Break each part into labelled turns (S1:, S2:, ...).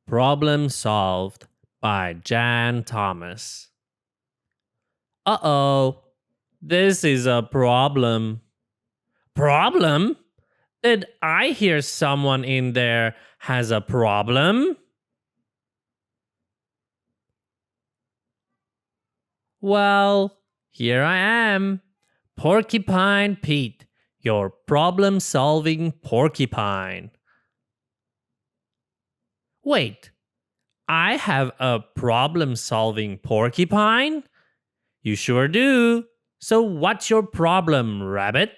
S1: Problem solved by Jan Thomas. Uh-oh, this is a problem. Problem? Did I hear someone in there has a problem? Well, here I am. Porcupine Pete, your problem-solving porcupine. Wait, I have a problem-solving porcupine? You sure do. So what's your problem, rabbit?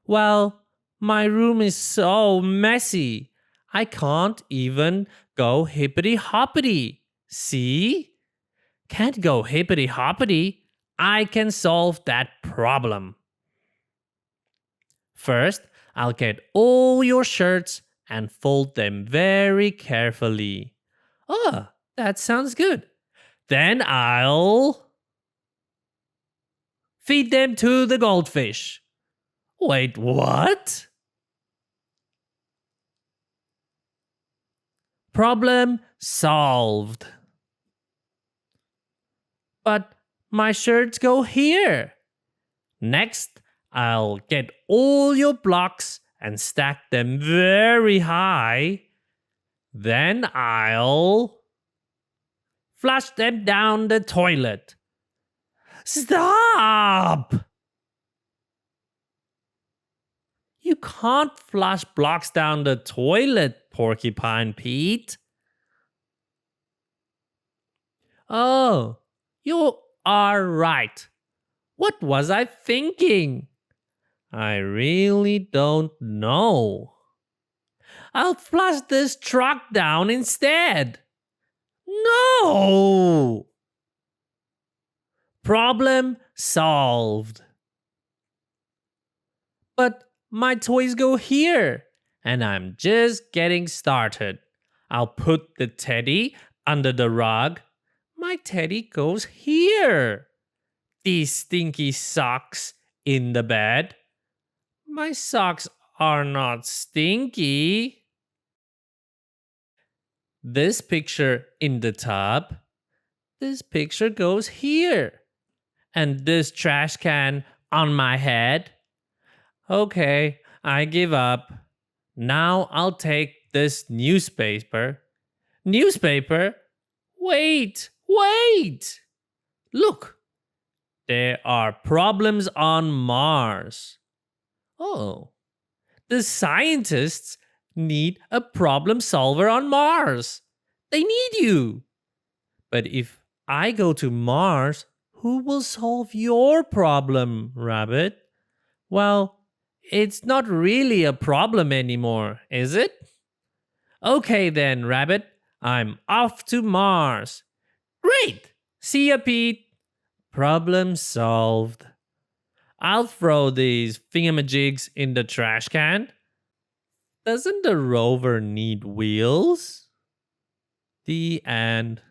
S1: Well, my room is so messy. I can't even go hippity hoppity. See? Can't go hippity hoppity. I can solve that problem. First, I'll get all your shirts and fold them very carefully. Oh, that sounds good. Then I'll feed them to the goldfish. Wait, what? Problem solved. But my shirts go here. Next, I'll get all your blocks and stack them very high. Then I'll flush them down the toilet. Stop! You can't flush blocks down the toilet, Porcupine Pete. Oh, you are right. What was I thinking? I really don't know. I'll flush this truck down instead. No! Problem solved. But my toys go here, and I'm just getting started. I'll put the teddy under the rug. My teddy goes here. These stinky socks in the bed. My socks are not stinky. This picture in the tub. This picture goes here. And this trash can on my head. Okay, I give up. Now I'll take this newspaper. Newspaper? Wait! Look, there are problems on Mars. Oh, the scientists need a problem solver on Mars. They need you. But if I go to Mars, who will solve your problem, Rabbit? Well, it's not really a problem anymore, is it? Okay then, Rabbit. I'm off to Mars. Great! See ya, Pete. Problem solved. I'll throw these thingamajigs in the trash can. Doesn't the rover need wheels? The end.